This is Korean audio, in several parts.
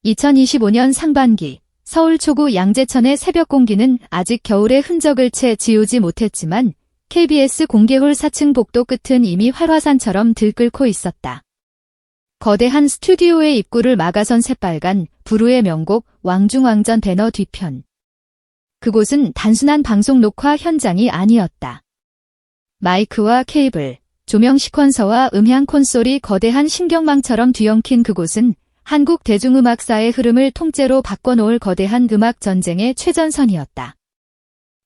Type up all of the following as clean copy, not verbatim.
2025년 상반기 서울 초구 양재천의 새벽 공기는 아직 겨울의 흔적을 채 지우지 못했지만 KBS 공개홀 4층 복도 끝은 이미 활화산처럼 들끓고 있었다. 거대한 스튜디오의 입구를 막아선 새빨간 부르의 명곡 왕중왕전 배너 뒤편. 그곳은 단순한 방송 녹화 현장이 아니었다. 마이크와 케이블, 조명 시퀀서와 음향 콘솔이 거대한 신경망처럼 뒤엉킨 그곳은 한국 대중음악사의 흐름을 통째로 바꿔놓을 거대한 음악 전쟁의 최전선이었다.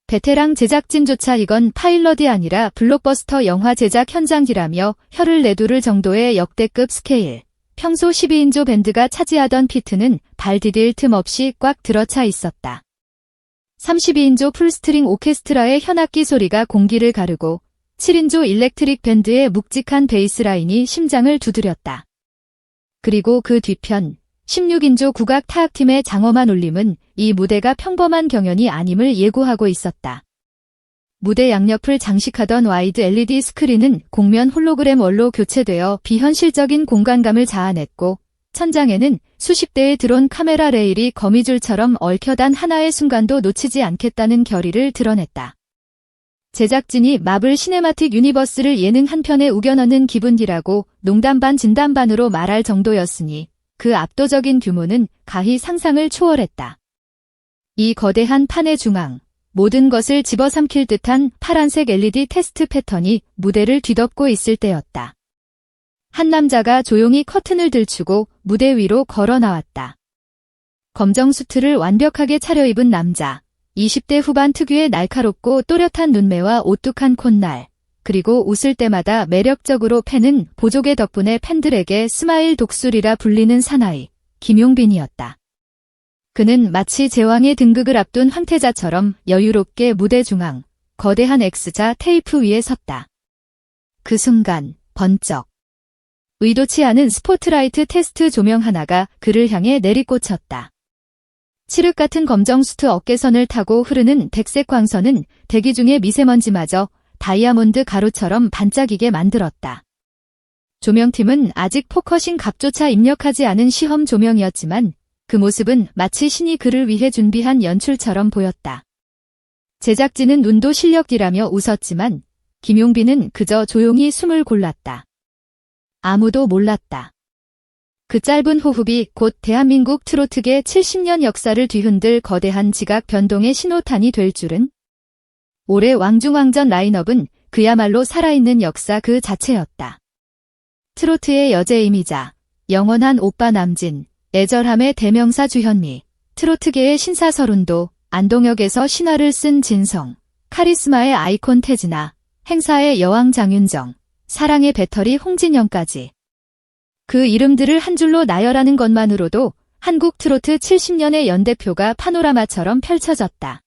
베테랑 제작진조차 이건 파일럿이 아니라 블록버스터 영화 제작 현장이라며 혀를 내두를 정도의 역대급 스케일. 평소 12인조 밴드가 차지하던 피트는 발 디딜 틈 없이 꽉 들어차 있었다. 32인조 풀스트링 오케스트라의 현악기 소리가 공기를 가르고 7인조 일렉트릭 밴드의 묵직한 베이스라인이 심장을 두드렸다. 그리고 그 뒤편 16인조 국악 타악팀의 장엄한 울림은 이 무대가 평범한 경연이 아님을 예고하고 있었다. 무대 양옆을 장식하던 와이드 LED 스크린은 공면 홀로그램 월로 교체되어 비현실적인 공간감을 자아냈고 천장에는 수십 대의 드론 카메라 레일이 거미줄처럼 얽혀단 하나의 순간도 놓치지 않겠다는 결의를 드러냈다. 제작진이 마블 시네마틱 유니버스를 예능 한 편에 우겨넣는 기분이라고 농담 반 진담 반으로 말할 정도였으니 그 압도적인 규모는 가히 상상을 초월했다. 이 거대한 판의 중앙, 모든 것을 집어삼킬 듯한 파란색 LED 테스트 패턴이 무대를 뒤덮고 있을 때였다. 한 남자가 조용히 커튼을 들추고 무대 위로 걸어 나왔다. 검정 수트를 완벽하게 차려입은 남자. 20대 후반 특유의 날카롭고 또렷한 눈매와 오뚝한 콧날, 그리고 웃을 때마다 매력적으로 패는 보조개 덕분에 팬들에게 스마일 독수리라 불리는 사나이, 김용빈이었다. 그는 마치 제왕의 등극을 앞둔 황태자처럼 여유롭게 무대 중앙, 거대한 X자 테이프 위에 섰다. 그 순간, 번쩍. 의도치 않은 스포트라이트 테스트 조명 하나가 그를 향해 내리꽂혔다. 칠흑 같은 검정 수트 어깨선을 타고 흐르는 백색 광선은 대기 중의 미세먼지마저 다이아몬드 가루처럼 반짝이게 만들었다. 조명팀은 아직 포커싱 값조차 입력하지 않은 시험 조명이었지만 그 모습은 마치 신이 그를 위해 준비한 연출처럼 보였다. 제작진은 눈도 실력이라며 웃었지만 김용빈은 그저 조용히 숨을 골랐다. 아무도 몰랐다. 그 짧은 호흡이 곧 대한민국 트로트계 70년 역사를 뒤흔들 거대한 지각 변동의 신호탄이 될 줄은? 올해 왕중왕전 라인업은 그야말로 살아있는 역사 그 자체였다. 트로트의 여제임이자 영원한 오빠 남진, 애절함의 대명사 주현미, 트로트계의 신사서른도, 안동역에서 신화를 쓴 진성, 카리스마의 아이콘 태진아, 행사의 여왕 장윤정, 사랑의 배터리 홍진영까지. 그 이름들을 한 줄로 나열하는 것만으로도 한국 트로트 70년의 연대표가 파노라마처럼 펼쳐졌다.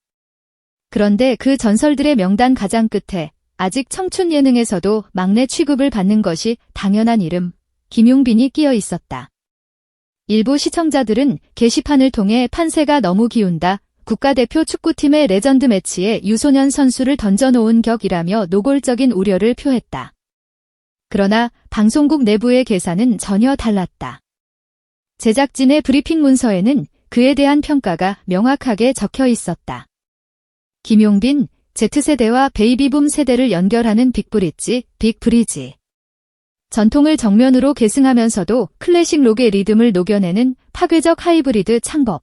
그런데 그 전설들의 명단 가장 끝에 아직 청춘 예능에서도 막내 취급을 받는 것이 당연한 이름, 김용빈이 끼어 있었다. 일부 시청자들은 게시판을 통해 판세가 너무 기운다, 국가대표 축구팀의 레전드 매치에 유소년 선수를 던져놓은 격이라며 노골적인 우려를 표했다. 그러나 방송국 내부의 계산은 전혀 달랐다. 제작진의 브리핑 문서에는 그에 대한 평가가 명확하게 적혀 있었다. 김용빈, Z세대와 베이비붐 세대를 연결하는 빅브릿지, 빅브리지. 전통을 정면으로 계승하면서도 클래식 록의 리듬을 녹여내는 파괴적 하이브리드 창법.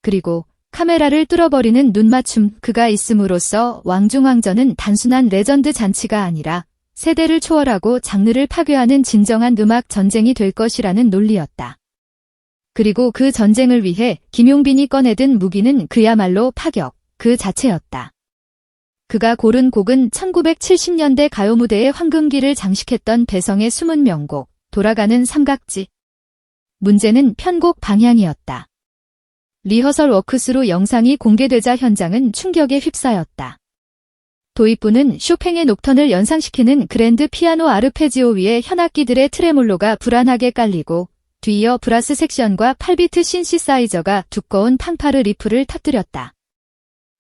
그리고 카메라를 뚫어버리는 눈맞춤, 그가 있음으로써 왕중왕전은 단순한 레전드 잔치가 아니라 세대를 초월하고 장르를 파괴하는 진정한 음악 전쟁이 될 것이라는 논리였다. 그리고 그 전쟁을 위해 김용빈이 꺼내든 무기는 그야말로 파격, 그 자체였다. 그가 고른 곡은 1970년대 가요 무대의 황금기를 장식했던 배성의 숨은 명곡, 돌아가는 삼각지. 문제는 편곡 방향이었다. 리허설 워크스루 영상이 공개되자 현장은 충격에 휩싸였다. 도입부는 쇼팽의 녹턴을 연상시키는 그랜드 피아노 아르페지오 위에 현악기들의 트레몰로가 불안하게 깔리고 뒤이어 브라스 섹션과 8비트 신시사이저가 두꺼운 팡파르 리프를 터뜨렸다.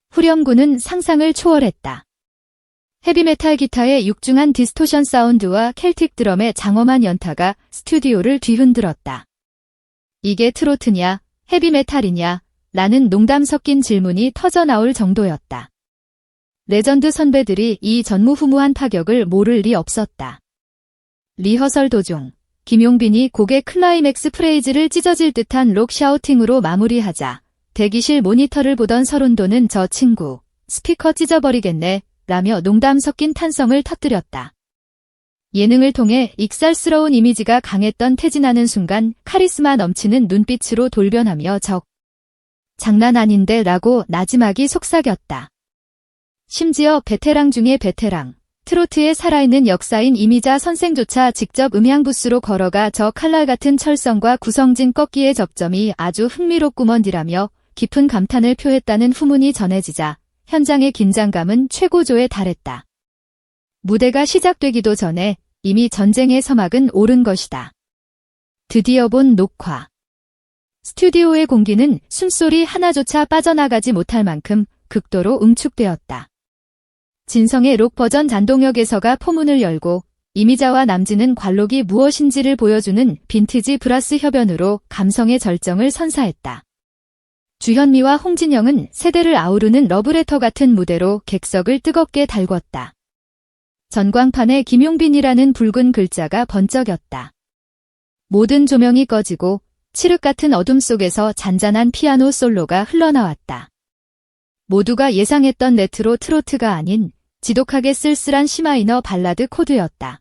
후렴구는 상상을 초월했다. 헤비메탈 기타의 육중한 디스토션 사운드와 켈틱 드럼의 장엄한 연타가 스튜디오를 뒤흔들었다. 이게 트로트냐, 헤비메탈이냐, 라는 농담 섞인 질문이 터져나올 정도였다. 레전드 선배들이 이 전무후무한 파격을 모를 리 없었다. 리허설 도중 김용빈이 곡의 클라이맥스 프레이즈를 찢어질 듯한 록 샤우팅으로 마무리하자 대기실 모니터를 보던 서른도는 저 친구 스피커 찢어버리겠네 라며 농담 섞인 탄성을 터뜨렸다. 예능을 통해 익살스러운 이미지가 강했던 태진아는 순간 카리스마 넘치는 눈빛으로 돌변하며 장난 아닌데 라고 나지막이 속삭였다. 심지어 베테랑 중에 베테랑, 트로트의 살아있는 역사인 이미자 선생조차 직접 음향부스로 걸어가 저 칼날 같은 철성과 구성진 꺾기의 접점이 아주 흥미롭구먼디라며 깊은 감탄을 표했다는 후문이 전해지자 현장의 긴장감은 최고조에 달했다. 무대가 시작되기도 전에 이미 전쟁의 서막은 오른 것이다. 드디어 본 녹화. 스튜디오의 공기는 숨소리 하나조차 빠져나가지 못할 만큼 극도로 응축되었다. 진성의 록 버전 잔동혁에서가 포문을 열고 이미자와 남진은 관록이 무엇인지를 보여주는 빈티지 브라스 협연으로 감성의 절정을 선사했다. 주현미와 홍진영은 세대를 아우르는 러브레터 같은 무대로 객석을 뜨겁게 달궜다. 전광판에 김용빈이라는 붉은 글자가 번쩍였다. 모든 조명이 꺼지고 칠흑 같은 어둠 속에서 잔잔한 피아노 솔로가 흘러나왔다. 모두가 예상했던 레트로 트로트가 아닌 지독하게 쓸쓸한 C마이너 발라드 코드였다.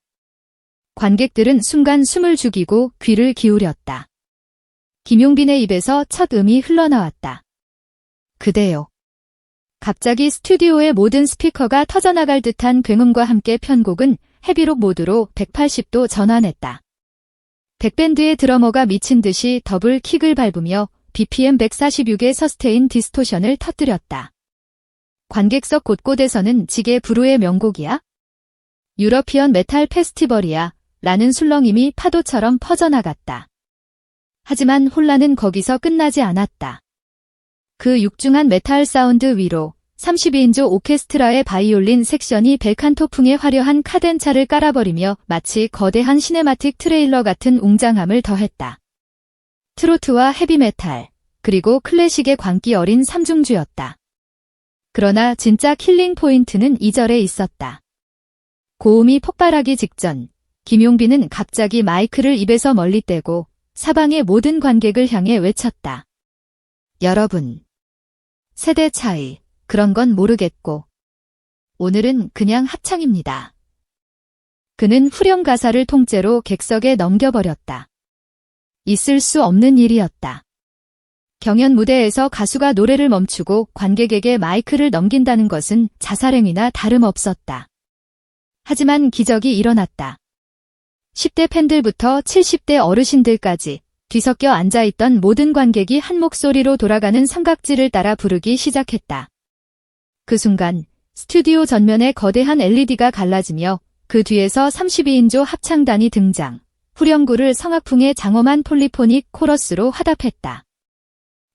관객들은 순간 숨을 죽이고 귀를 기울였다. 김용빈의 입에서 첫 음이 흘러나왔다. 그대요. 갑자기 스튜디오의 모든 스피커가 터져나갈 듯한 굉음과 함께 편곡은 헤비록 모드로 180도 전환했다. 백밴드의 드러머가 미친 듯이 더블 킥을 밟으며 BPM 146의 서스테인 디스토션을 터뜨렸다. 관객석 곳곳에서는 지게 부르의 명곡이야? 유러피언 메탈 페스티벌이야? 라는 술렁임이 파도처럼 퍼져나갔다. 하지만 혼란은 거기서 끝나지 않았다. 그 육중한 메탈 사운드 위로 32인조 오케스트라의 바이올린 섹션이 벨칸토풍의 화려한 카덴차를 깔아버리며 마치 거대한 시네마틱 트레일러 같은 웅장함을 더했다. 트로트와 헤비메탈, 그리고 클래식의 광기 어린 삼중주였다. 그러나 진짜 킬링 포인트는 2절에 있었다. 고음이 폭발하기 직전 김용빈은 갑자기 마이크를 입에서 멀리 떼고 사방의 모든 관객을 향해 외쳤다. 여러분, 세대 차이, 그런 건 모르겠고 오늘은 그냥 합창입니다. 그는 후렴 가사를 통째로 객석에 넘겨버렸다. 있을 수 없는 일이었다. 경연 무대에서 가수가 노래를 멈추고 관객에게 마이크를 넘긴다는 것은 자살행위나 다름없었다. 하지만 기적이 일어났다. 10대 팬들부터 70대 어르신들까지 뒤섞여 앉아있던 모든 관객이 한 목소리로 돌아가는 삼각지를 따라 부르기 시작했다. 그 순간 스튜디오 전면에 거대한 LED가 갈라지며 그 뒤에서 32인조 합창단이 등장, 후렴구를 성악풍의 장엄한 폴리포닉 코러스로 화답했다.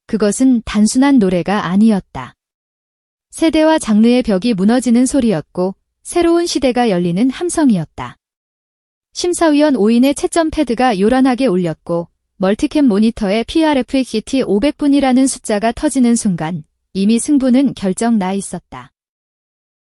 그것은 단순한 노래가 아니었다. 세대와 장르의 벽이 무너지는 소리였고 새로운 시대가 열리는 함성이었다. 심사위원 5인의 채점 패드가 요란하게 울렸고 멀티캠 모니터에 PRFXT 500분이라는 숫자가 터지는 순간 이미 승부는 결정 나 있었다.